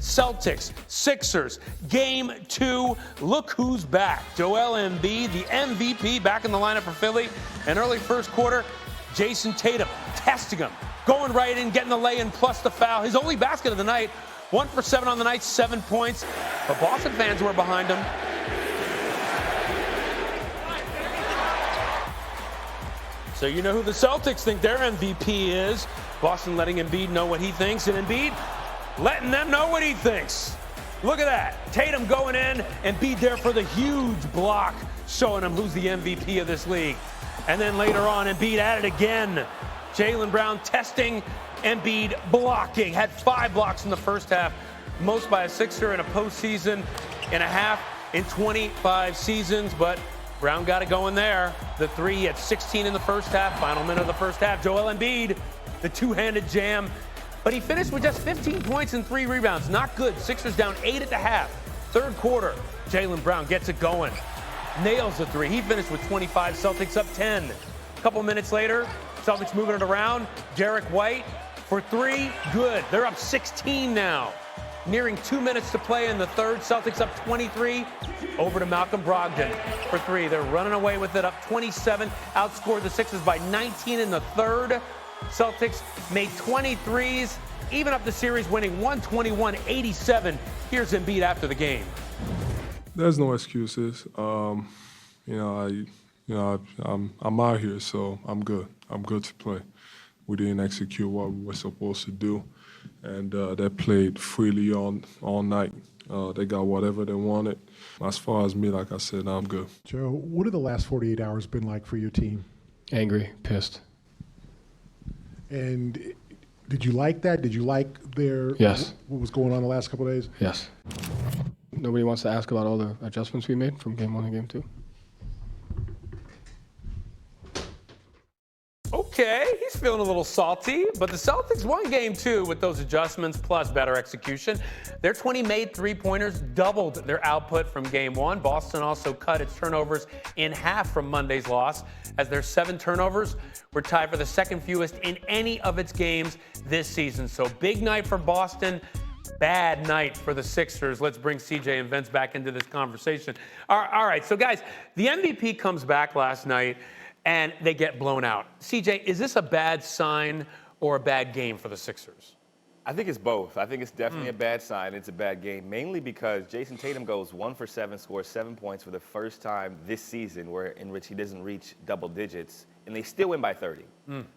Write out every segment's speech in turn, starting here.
Celtics, Sixers, Game 2. Look who's back. Joel Embiid, the MVP, back in the lineup for Philly. And early first quarter, Jason Tatum testing him, going right in, getting the lay-in plus the foul. His only basket of the night, 1 for 7 on the night, 7 points. But Boston fans were behind him. So you know who the Celtics think their MVP is. Boston letting Embiid know what he thinks, and Embiid letting them know what he thinks. Look at that. Tatum going in, Embiid there for the huge block, showing him who's the MVP of this league. And then later on, Embiid at it again. Jaylen Brown testing, Embiid blocking. Had 5 blocks in the first half, most by a Sixer in a postseason and a half in 25 seasons, but Brown got it going there. The 3, he had 16 in the first half, final minute of the first half. Joel Embiid, the two-handed jam. But he finished with just 15 points and 3 rebounds. Not good. Sixers down 8 at the half. Third quarter, Jaylen Brown gets it going. Nails the 3. He finished with 25. Celtics up 10. A couple minutes later, Celtics moving it around. Derek White for 3. Good. They're up 16 now. Nearing 2 minutes to play in the third. Celtics up 23. Over to Malcolm Brogdon for 3. They're running away with it, up 27. Outscored the Sixers by 19 in the third. Celtics made 23s, even up the series, winning 121-87. Here's Embiid after the game. There's no excuses. I'm out here, so I'm good. I'm good to play. We didn't execute what we were supposed to do, and they played freely all night. They got whatever they wanted. As far as me, like I said, I'm good. Joe, what have the last 48 hours been like for your team? Angry, pissed. And did you like that? Did you like Yes. What was going on the last couple of days? Yes. Nobody wants to ask about all the adjustments we made from Game 1 and Game 2. Okay, he's feeling a little salty, but the Celtics won Game 2 with those adjustments plus better execution. Their 20 made three-pointers doubled their output from Game 1. Boston also cut its turnovers in half from Monday's loss, as their 7 turnovers were tied for the second fewest in any of its games this season. So big night for Boston, bad night for the Sixers. Let's bring CJ and Vince back into this conversation. All right, so guys, the MVP comes back last night, and they get blown out. CJ, is this a bad sign or a bad game for the Sixers? I think it's both. I think it's definitely a bad sign. It's a bad game, mainly because Jason Tatum goes 1 for 7, scores 7 points for the first time this season in which he doesn't reach double digits, and they still win by 30.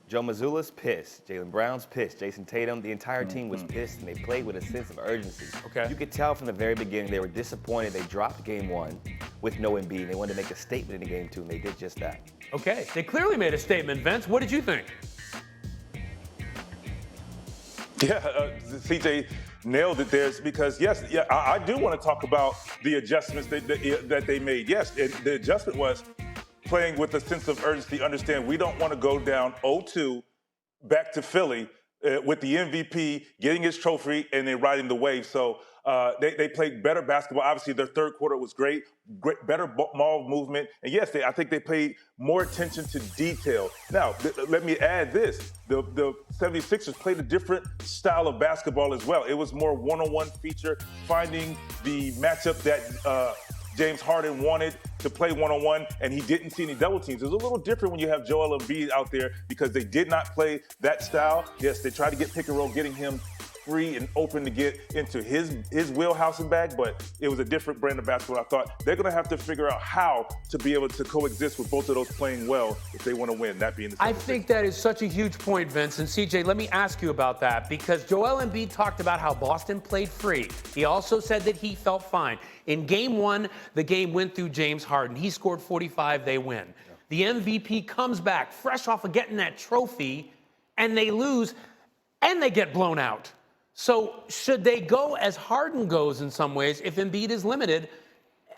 Joe Mazzulla's pissed. Jaylen Brown's pissed. Jason Tatum, the entire team was pissed, and they played with a sense of urgency. Okay. You could tell from the very beginning they were disappointed. They dropped Game 1 with no Embiid. They wanted to make a statement in Game 2, and they did just that. Okay, they clearly made a statement. Vince, what did you think? Yeah, CJ nailed it there because, yes, I do want to talk about the adjustments that they made. Yes, the adjustment was playing with a sense of urgency, understand we don't want to go down 0-2 back to Philly with the MVP, getting his trophy, and then riding the wave. So they played better basketball. Obviously, their third quarter was great, better ball movement. And yes, I think they paid more attention to detail. Now, let me add this. The 76ers played a different style of basketball as well. It was more one-on-one feature, finding the matchup that James Harden wanted to play one-on-one, and he didn't see any double teams. It's a little different when you have Joel Embiid out there because they did not play that style. Yes, they tried to get pick and roll, getting him free and open to get into his wheelhouse and bag, but it was a different brand of basketball. I thought they're going to have to figure out how to be able to coexist with both of those playing well if they want to win, that being the 76ers. I think that is such a huge point, Vince. And CJ, let me ask you about that, because Joel Embiid talked about how Boston played free. He also said that he felt fine. In Game 1, the game went through James Harden. He scored 45, they win. Yeah. The MVP comes back fresh off of getting that trophy, and they lose, and they get blown out. So should they go as Harden goes in some ways if Embiid is limited?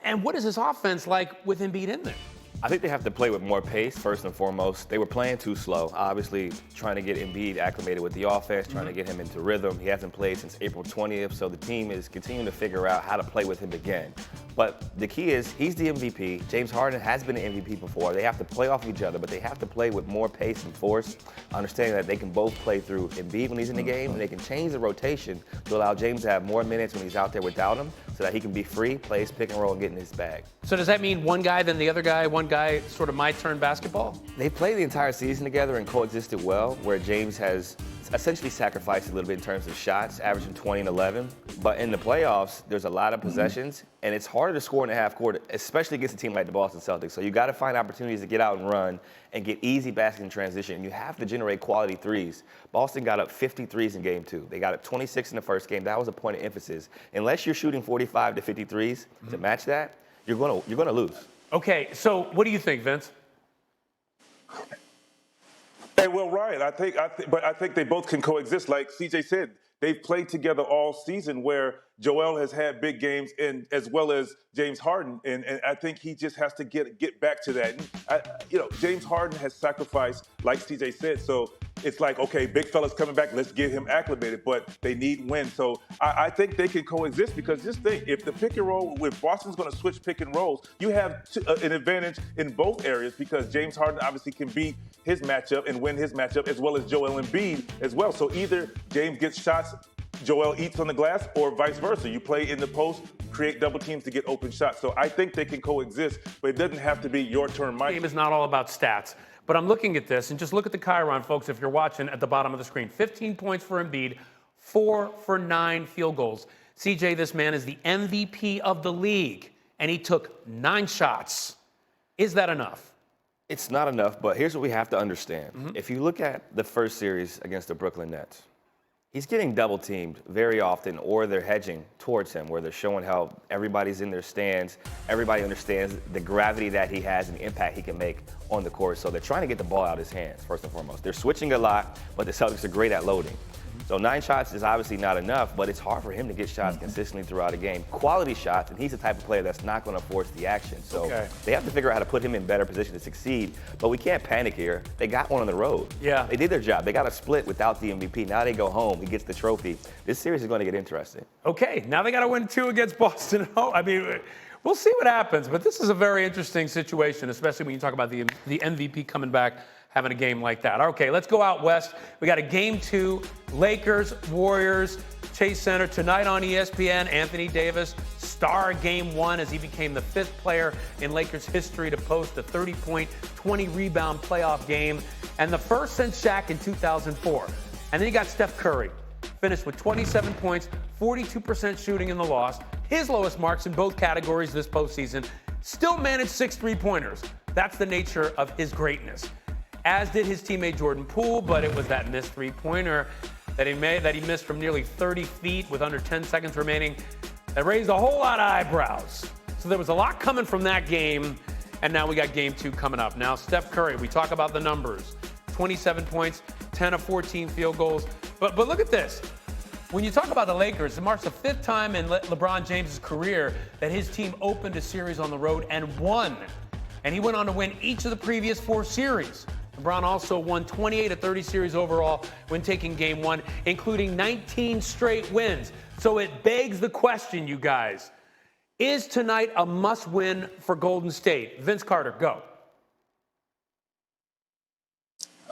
And what is this offense like with Embiid in there? I think they have to play with more pace, first and foremost. They were playing too slow, obviously trying to get Embiid acclimated with the offense, trying to get him into rhythm. He hasn't played since April 20th, so the team is continuing to figure out how to play with him again. But the key is he's the MVP. James Harden has been an MVP before. They have to play off each other, but they have to play with more pace and force, understanding that they can both play through Embiid when he's in the game, and they can change the rotation to allow James to have more minutes when he's out there without him so that he can be free, play his pick and roll, and get in his bag. So does that mean one guy, then the other guy, one guy, sort of my turn basketball? They played the entire season together and coexisted well, where James has essentially sacrificed a little bit in terms of shots, averaging 20 and 11. But in the playoffs, there's a lot of possessions, and it's harder to score in the half court, especially against a team like the Boston Celtics. So you got to find opportunities to get out and run and get easy baskets in transition. You have to generate quality threes. Boston got up 50 threes in game 2. They got up 26 in the first game. That was a point of emphasis. Unless you're shooting 45 to 50 threes to match that, you're gonna lose. Okay, so what do you think, Vince? Hey, well, Ryan, I think they both can coexist. Like CJ said, they've played together all season, where Joel has had big games, and as well as James Harden, and I think he just has to get back to that. And James Harden has sacrificed, like CJ said, so it's like, okay, big fella's coming back, let's get him acclimated, but they need wins. So I think they can coexist, because just think, if the pick and roll, if Boston's going to switch pick and rolls, you have an advantage in both areas, because James Harden obviously can beat his matchup and win his matchup, as well as Joel Embiid as well. So either James gets shots, Joel eats on the glass, or vice versa. You play in the post, create double teams to get open shots. So I think they can coexist, but it doesn't have to be your turn, Mike. The game is not all about stats. But I'm looking at this, and just look at the Chiron, folks, if you're watching at the bottom of the screen. 15 points for Embiid, 4 for 9 field goals. CJ, this man is the MVP of the league, and he took 9 shots. Is that enough? It's not enough, but here's what we have to understand. If you look at the first series against the Brooklyn Nets, he's getting double teamed very often, or they're hedging towards him, where they're showing how everybody's in their stands. Everybody understands the gravity that he has and the impact he can make on the court. So they're trying to get the ball out of his hands, first and foremost. They're switching a lot, but the Celtics are great at loading. So 9 shots is obviously not enough, but it's hard for him to get shots consistently throughout a game. Quality shots, and he's the type of player that's not going to force the action. So they have to figure out how to put him in better position to succeed. But we can't panic here. They got one on the road. Yeah. They did their job. They got a split without the MVP. Now they go home. He gets the trophy. This series is going to get interesting. Okay, now they got to win 2 against Boston at home. I mean, we'll see what happens, but this is a very interesting situation, especially when you talk about the MVP coming back, having a game like that. Okay, let's go out west. We got a game 2, Lakers, Warriors, Chase Center. Tonight on ESPN, Anthony Davis, star game 1 as he became the 5th player in Lakers history to post a 30-point, 20-rebound playoff game, and the first since Shaq in 2004. And then you got Steph Curry, finished with 27 points, 42% shooting in the loss, his lowest marks in both categories this postseason, still managed 6 3-pointers. That's the nature of his greatness. As did his teammate Jordan Poole, but it was that missed 3-pointer that he missed from nearly 30 feet with under 10 seconds remaining that raised a whole lot of eyebrows. So there was a lot coming from that game, and now we got game 2 coming up. Now, Steph Curry, we talk about the numbers. 27 points, 10 of 14 field goals. But look at this. When you talk about the Lakers, it marks the 5th time in LeBron James' career that his team opened a series on the road and won. And he went on to win each of the previous 4 series. LeBron also won 28 of 30 series overall when taking game 1, including 19 straight wins. So it begs the question, you guys, is tonight a must-win for Golden State? Vince Carter, go.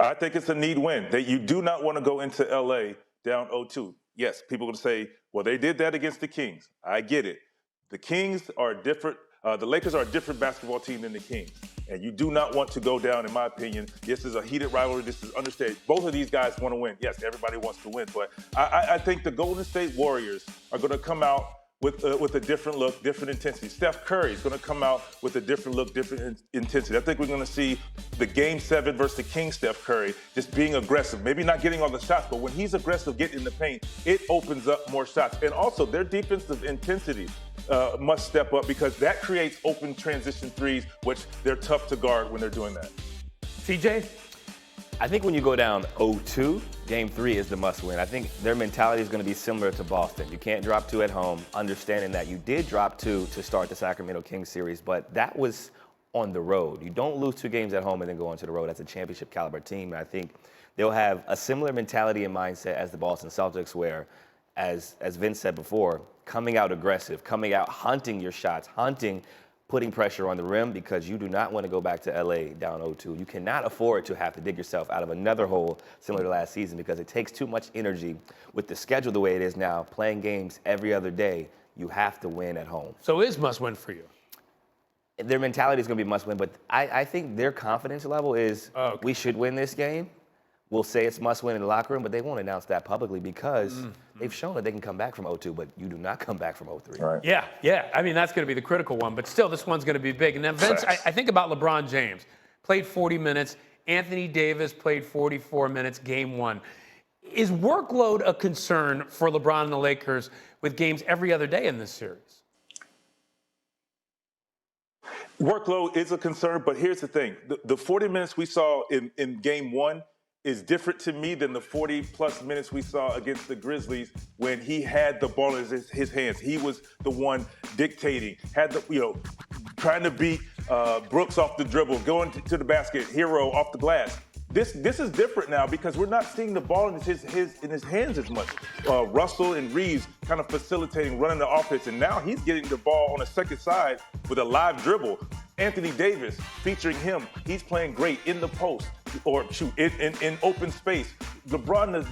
I think it's a need win. That you do not want to go into LA down 0-2. Yes, people are going to say, well, they did that against the Kings. I get it. The Kings are different. The Lakers are a different basketball team than the Kings. And you do not want to go down, in my opinion. This is a heated rivalry. This is understated. Both of these guys want to win. Yes, everybody wants to win. But I think the Golden State Warriors are going to come out with a different look, different intensity. Steph Curry is going to come out with a different look, different intensity. I think we're going to see the Game 7 versus the King Steph Curry just being aggressive. Maybe not getting all the shots, but when he's aggressive, getting in the paint, it opens up more shots. And also, their defensive intensity must step up, because that creates open transition threes, which they're tough to guard when they're doing that. CJ? I think when you go down 0-2, game 3 is the must-win. I think their mentality is going to be similar to Boston. You can't drop 2 at home, understanding that you did drop 2 to start the Sacramento Kings series, but that was on the road. You don't lose 2 games at home and then go onto the road. That's a championship caliber team, and I think they'll have a similar mentality and mindset as the Boston Celtics, where as Vince said before, coming out aggressive, coming out hunting your shots, putting pressure on the rim, because you do not want to go back to LA down 0-2. You cannot afford to have to dig yourself out of another hole similar to last season, because it takes too much energy with the schedule the way it is now, playing games every other day. You have to win at home. So it is must win for you. Their mentality is going to be must win, but I think their confidence level is we should win this game. We'll say it's must win in the locker room, but they won't announce that publicly because they've shown that they can come back from 0-2, but you do not come back from 0-3. Right. Yeah. I mean, that's going to be the critical one, but still, this one's going to be big. And then, Vince, I think about LeBron James. Played 40 minutes. Anthony Davis played 44 minutes, game one. Is workload a concern for LeBron and the Lakers with games every other day in this series? Workload is a concern, but here's the thing. The 40 minutes we saw in game one is different to me than the 40-plus minutes we saw against the Grizzlies when he had the ball in his hands. He was the one dictating, trying to beat Brooks off the dribble, going to the basket, Hero off the glass. This is different now because we're not seeing the ball in his hands as much. Russell and Reeves kind of facilitating, running the offense, and now he's getting the ball on the second side with a live dribble. Anthony Davis, featuring him, he's playing great in the post or in open space. LeBron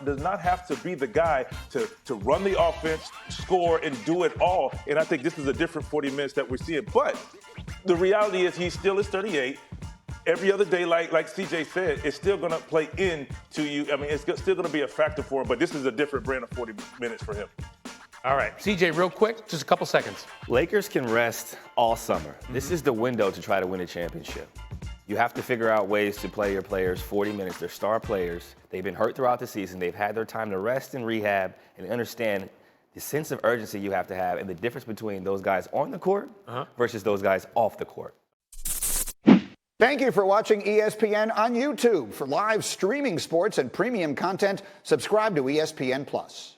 does not have to be the guy to run the offense, score, and do it all. And I think this is a different 40 minutes that we're seeing. But the reality is he still is 38. Every other day, like CJ said, it's still going to play into you. I mean, it's still going to be a factor for him, but this is a different brand of 40 minutes for him. All right, CJ, real quick, just a couple seconds. Lakers can rest all summer. This is the window to try to win a championship. You have to figure out ways to play your players 40 minutes. They're star players. They've been hurt throughout the season. They've had their time to rest and rehab and understand the sense of urgency you have to have and the difference between those guys on the court versus those guys off the court. Thank you for watching ESPN on YouTube. For live streaming sports and premium content, subscribe to ESPN+.